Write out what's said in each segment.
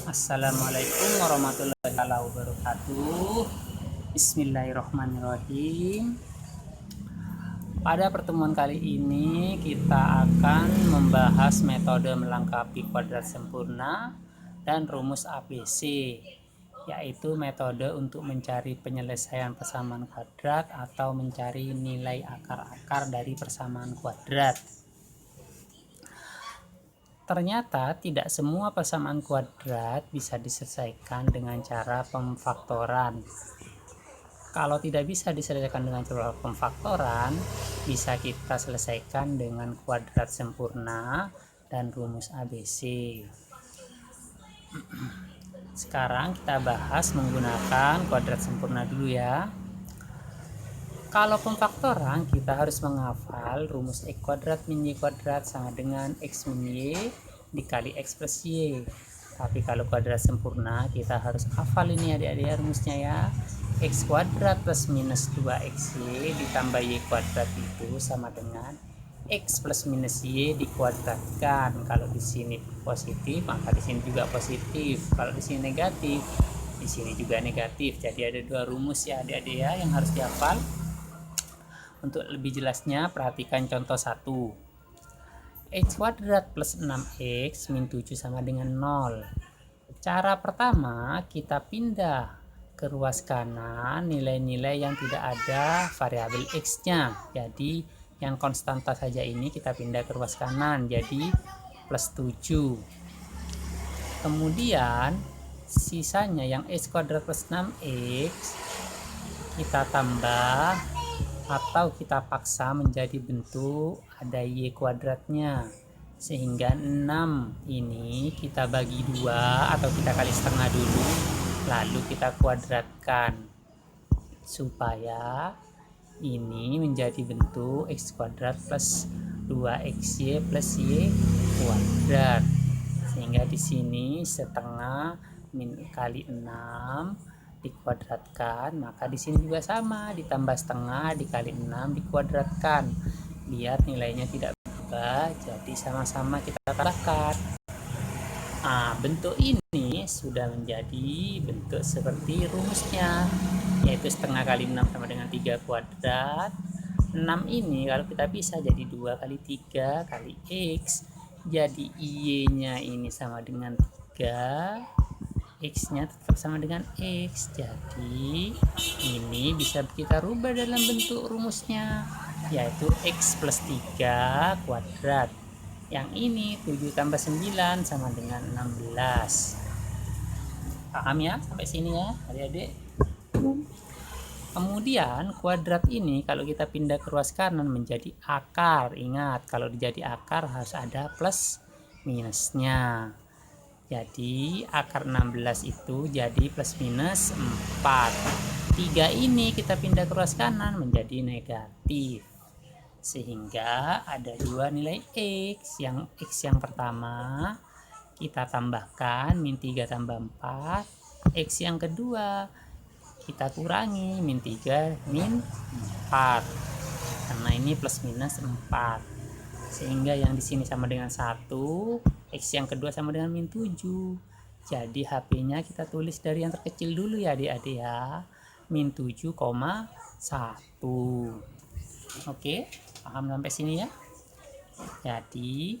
Assalamualaikum warahmatullahi wabarakatuh. Bismillahirrahmanirrahim. Pada pertemuan kali ini kita akan membahas metode melengkapi kuadrat sempurna dan rumus ABC, yaitu metode untuk mencari penyelesaian persamaan kuadrat atau mencari nilai akar-akar dari persamaan kuadrat. Ternyata tidak semua persamaan kuadrat bisa diselesaikan dengan cara pemfaktoran. Kalau tidak bisa diselesaikan dengan cara pemfaktoran, bisa kita selesaikan dengan kuadrat sempurna dan rumus ABC. Sekarang kita bahas menggunakan kuadrat sempurna dulu ya. Kalau pemfaktoran, kita harus menghafal rumus X kuadrat min Y kuadrat sama dengan X min Y dikali X plus Y. Tapi kalau kuadrat sempurna, kita harus hafal ini adik-adik rumusnya ya. X kuadrat plus minus 2XY ditambah Y kuadrat itu sama dengan X plus minus Y dikuadratkan. Kalau di sini positif, maka di sini juga positif. Kalau di sini negatif, di sini juga negatif. Jadi ada dua rumus ya adik-adik ya yang harus dihafal. Untuk lebih jelasnya, perhatikan contoh 1. X kuadrat plus 6X min 7 sama dengan 0. Cara pertama, kita pindah ke ruas kanan nilai-nilai yang tidak ada variabel X-nya. Jadi, yang konstanta saja ini kita pindah ke ruas kanan, jadi plus 7. Kemudian, sisanya yang X kuadrat plus 6X, kita tambah atau kita paksa menjadi bentuk ada Y kuadratnya, sehingga 6 ini kita bagi 2 atau kita kali setengah dulu, lalu kita kuadratkan supaya ini menjadi bentuk X kuadrat plus 2XY plus Y kuadrat, sehingga di sini setengah min kali 6 dikuadratkan, maka di sini juga sama, ditambah setengah dikali 6 dikuadratkan. Biar nilainya tidak berubah, jadi sama-sama kita tambahkan. Bentuk ini sudah menjadi bentuk seperti rumusnya, yaitu setengah kali 6 sama dengan 3 kuadrat. 6 ini kalau kita bisa jadi 2 kali 3 kali X, jadi Y-nya ini sama dengan 3, X-nya tetap sama dengan X. Jadi ini bisa kita rubah dalam bentuk rumusnya, yaitu X plus 3 kuadrat. Yang ini 7 tambah 9 sama dengan 16. Paham ya sampai sini ya adik-adik? Kemudian kuadrat ini kalau kita pindah ke ruas kanan menjadi akar. Ingat, kalau jadi akar harus ada plus minusnya. Jadi akar 16 itu jadi plus minus 4. 3 ini kita pindah ke ruas kanan menjadi negatif, sehingga ada dua nilai X. Yang X yang pertama kita tambahkan min 3 tambah 4. X yang kedua kita kurangi min 3 min 4, karena ini plus minus 4, sehingga yang di sini sama dengan 1, X yang kedua sama dengan min 7. Jadi HP-nya kita tulis dari yang terkecil dulu ya adik-adik ya, min 7,1. Oke, paham sampai sini ya? Jadi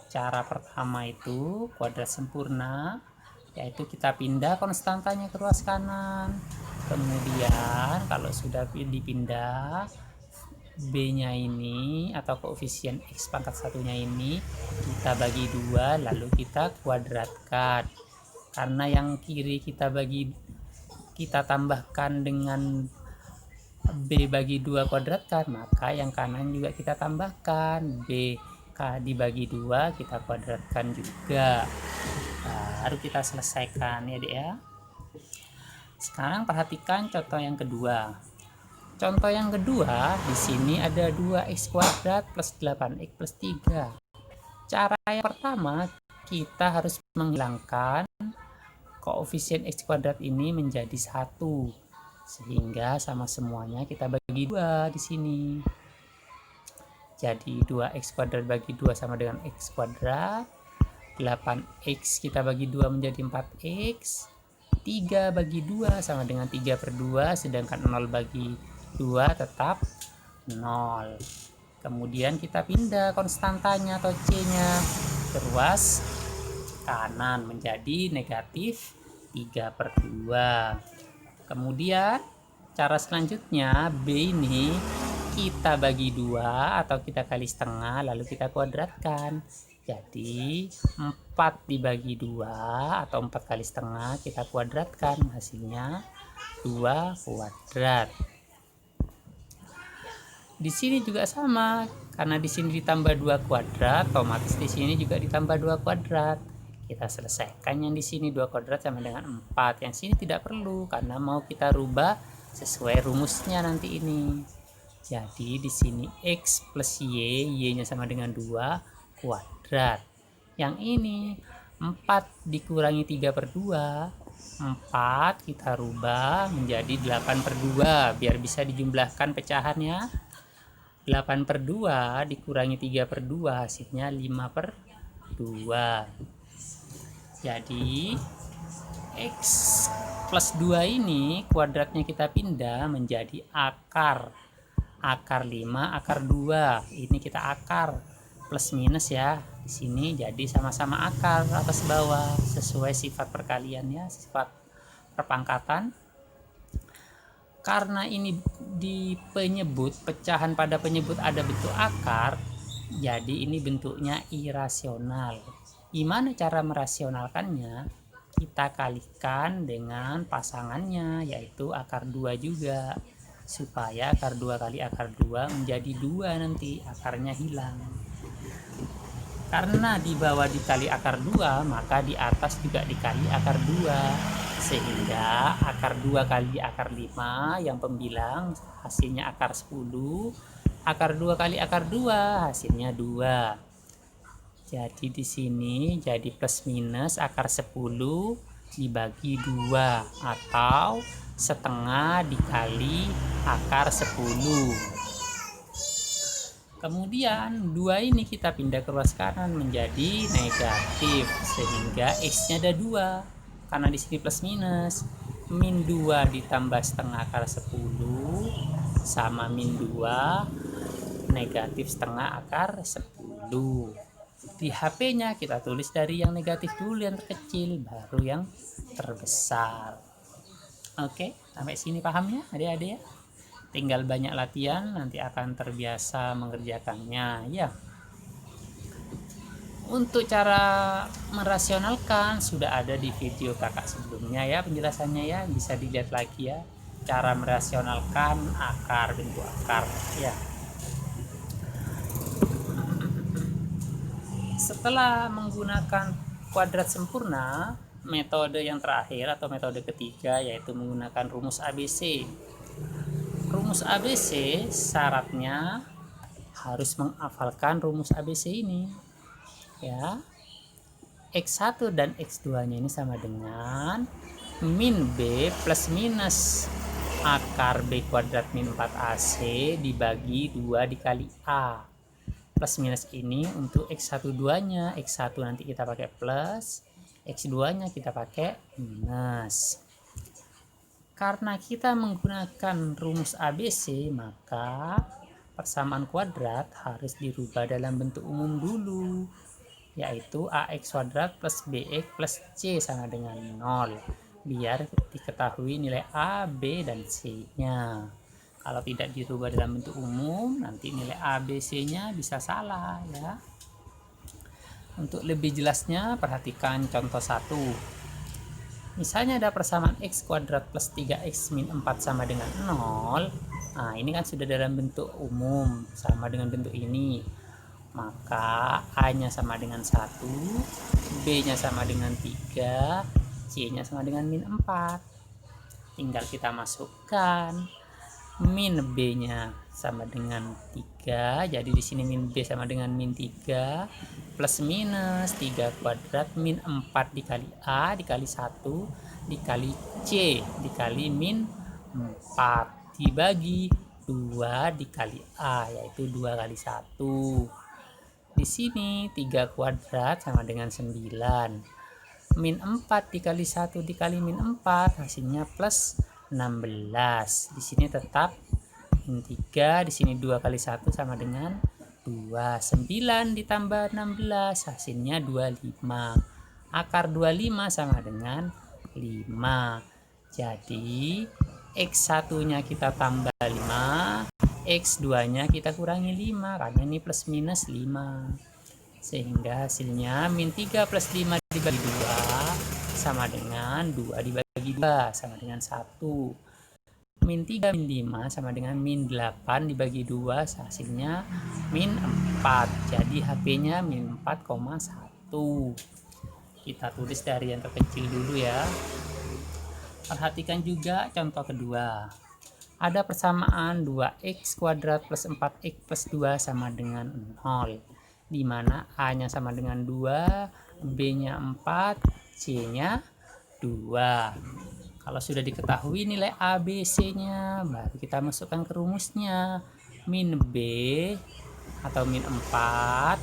cara pertama itu kuadrat sempurna, yaitu kita pindah konstantanya ke ruas kanan. Kemudian kalau sudah dipindah, B-nya ini atau koefisien X pangkat satunya ini kita bagi 2, lalu kita kuadratkan. Karena yang kiri kita tambahkan dengan B bagi 2 kuadratkan, maka yang kanan juga kita tambahkan B dibagi 2 kita kuadratkan juga. Baru kita selesaikan ya dek ya. Sekarang perhatikan contoh yang kedua. Contoh yang kedua, di sini ada 2x kuadrat plus 8x plus 3. Cara yang pertama, kita harus menghilangkan koefisien x kuadrat ini menjadi 1. Sehingga sama semuanya kita bagi 2 di sini. Jadi 2x kuadrat bagi 2 sama dengan x kuadrat. 8x kita bagi 2 menjadi 4x. 3 bagi 2 sama dengan 3/2, sedangkan 0 bagi 2 tetap 0. Kemudian kita pindah konstantanya atau C-nya ke ruas kanan menjadi negatif 3/2. Kemudian cara selanjutnya B ini kita bagi 2 atau kita kali setengah lalu kita kuadratkan. Jadi 4 dibagi 2 atau 4 kali setengah kita kuadratkan, hasilnya 2 kuadrat. Di sini juga sama, karena di sini ditambah 2 kuadrat, otomatis di sini juga ditambah 2 kuadrat. Kita selesaikan yang di sini 2 kuadrat sama dengan 4. Yang sini tidak perlu karena mau kita rubah sesuai rumusnya nanti ini. Jadi di sini x plus y-nya sama dengan 2 kuadrat. Yang ini 4 dikurangi 3/2, 4 kita rubah menjadi 8/2 biar bisa dijumlahkan pecahannya. 8/2 dikurangi 3/2 hasilnya 5/2. Jadi x plus 2 ini kuadratnya kita pindah menjadi akar 5 akar 2. Ini kita akar plus minus ya. Di sini jadi sama-sama akar atas bawah sesuai sifat perkalian ya, sifat perpangkatan. Karena ini di penyebut, pecahan pada penyebut ada bentuk akar, jadi ini bentuknya irasional. Gimana cara merasionalkannya? Kita kalikan dengan pasangannya, yaitu akar 2 juga, supaya akar 2 kali akar 2 menjadi 2 nanti, akarnya hilang. Karena di bawah dikali akar 2, maka di atas juga dikali akar 2, sehingga akar 2 kali akar 5 yang pembilang hasilnya akar 10, akar 2 kali akar 2 hasilnya 2. Jadi di sini jadi plus minus akar 10 dibagi 2 atau setengah dikali akar 10. Kemudian 2 ini kita pindah ke ruas kanan menjadi negatif, sehingga x-nya ada 2. Karena di sini plus minus, min 2 ditambah setengah akar 10 sama min 2 negatif setengah akar 10. Di HP-nya kita tulis dari yang negatif dulu, yang terkecil, baru yang terbesar. Oke, sampai sini pahamnya adik-adik ya? Tinggal banyak latihan, nanti akan terbiasa mengerjakannya ya. Untuk cara merasionalkan sudah ada di video kakak sebelumnya ya, penjelasannya ya, bisa dilihat lagi ya, cara merasionalkan akar, bentuk akar ya. Setelah menggunakan kuadrat sempurna, metode yang terakhir atau metode ketiga yaitu menggunakan rumus ABC. Rumus ABC syaratnya harus menghafalkan rumus ABC ini ya. X1 dan X2 nya ini sama dengan min B plus minus akar B kuadrat min 4AC dibagi 2 dikali A. Plus minus ini untuk X1 2 nya, X1 nanti kita pakai plus, X2 nya kita pakai minus. Karena kita menggunakan rumus ABC, maka persamaan kuadrat harus dirubah dalam bentuk umum dulu, yaitu AX kuadrat plus BX plus C sama dengan 0, biar diketahui nilai A, B, dan C-nya. Kalau tidak dirubah dalam bentuk umum, nanti nilai A, B, C-nya bisa salah ya. Untuk lebih jelasnya, perhatikan contoh 1. Misalnya ada persamaan x kuadrat plus 3x min 4 sama dengan 0. Nah, ini kan sudah dalam bentuk umum, sama dengan bentuk ini. Maka A-nya sama dengan 1, B-nya sama dengan 3, C-nya sama dengan min 4. Tinggal kita masukkan. Min B-nya sama dengan 3, jadi di sini min B sama dengan min 3, plus minus 3 kuadrat min 4 dikali A dikali 1 dikali C dikali min 4 dibagi 2 dikali A, yaitu 2 kali 1. Di sini 3 kuadrat sama dengan 9. Min 4 dikali 1 dikali min 4 hasilnya plus 16. Di sini tetap min 3, di sini 2 kali 1 sama dengan 2. 9 ditambah 16 hasilnya 25. Akar 25 sama dengan 5. Jadi X1 nya kita tambah 5, X2 nya kita kurangi 5 karena ini plus minus 5. Sehingga hasilnya min 3 plus 5 dibagi 2 sama dengan 2 dibagi 2 sama dengan 1. Min 3 min 5 sama dengan min 8 dibagi 2 hasilnya min 4. Jadi HP-nya min 4,1. Kita tulis dari yang terkecil dulu ya. Perhatikan juga contoh kedua. Ada persamaan 2x kuadrat plus 4x plus 2 sama dengan 0. Di mana A-nya sama dengan 2, B-nya 4, C-nya 2. Kalau sudah diketahui nilai A, B, C-nya, baru kita masukkan ke rumusnya. Min B atau min 4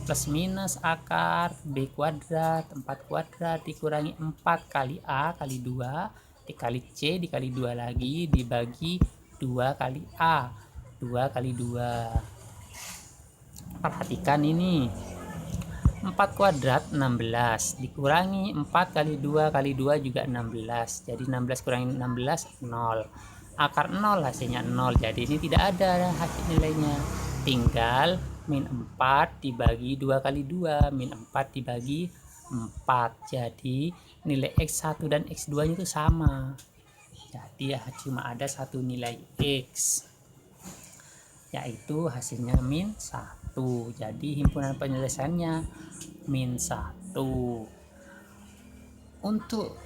plus minus akar B kuadrat 4 kuadrat dikurangi 4 kali A kali 2 dikali C dikali 2 lagi dibagi 2 kali A 2 kali 2. Perhatikan ini 4 kuadrat 16 dikurangi 4 kali 2 kali 2 juga 16. Jadi 16 kurangi 16 0. Akar 0 hasilnya 0. Jadi ini tidak ada hasil nilainya. Tinggal min 4 dibagi 2 kali 2, min 4 dibagi 4. Jadi nilai X1 dan X2 nya itu sama. Jadi ya cuma ada satu nilai X, yaitu hasilnya min 1. Jadi himpunan penyelesaiannya min 1. Untuk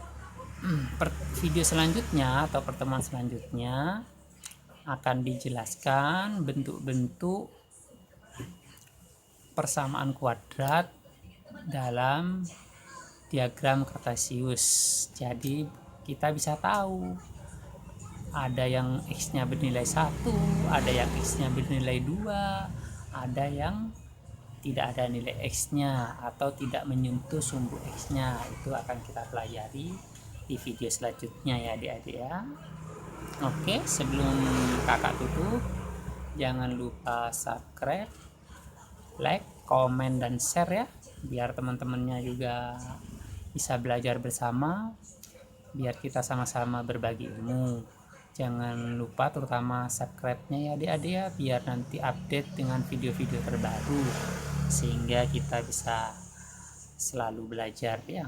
video selanjutnya atau pertemuan selanjutnya akan dijelaskan bentuk-bentuk persamaan kuadrat dalam diagram kartesius. Jadi kita bisa tahu ada yang X-nya bernilai 1, ada yang X-nya bernilai 2, ada yang tidak ada nilai X-nya atau tidak menyentuh sumbu X-nya. Itu akan kita pelajari di video selanjutnya ya adik-adik ya. Oke, sebelum kakak tutup, jangan lupa subscribe, like, komen, dan share ya, biar teman-temannya juga bisa belajar bersama, biar kita sama-sama berbagi ilmu. Jangan lupa terutama subscribe-nya ya adik-adik ya, biar nanti update dengan video-video terbaru sehingga kita bisa selalu belajar ya.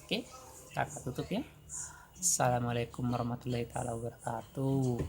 Oke, kakak tutup ya. Assalamualaikum warahmatullahi wabarakatuh.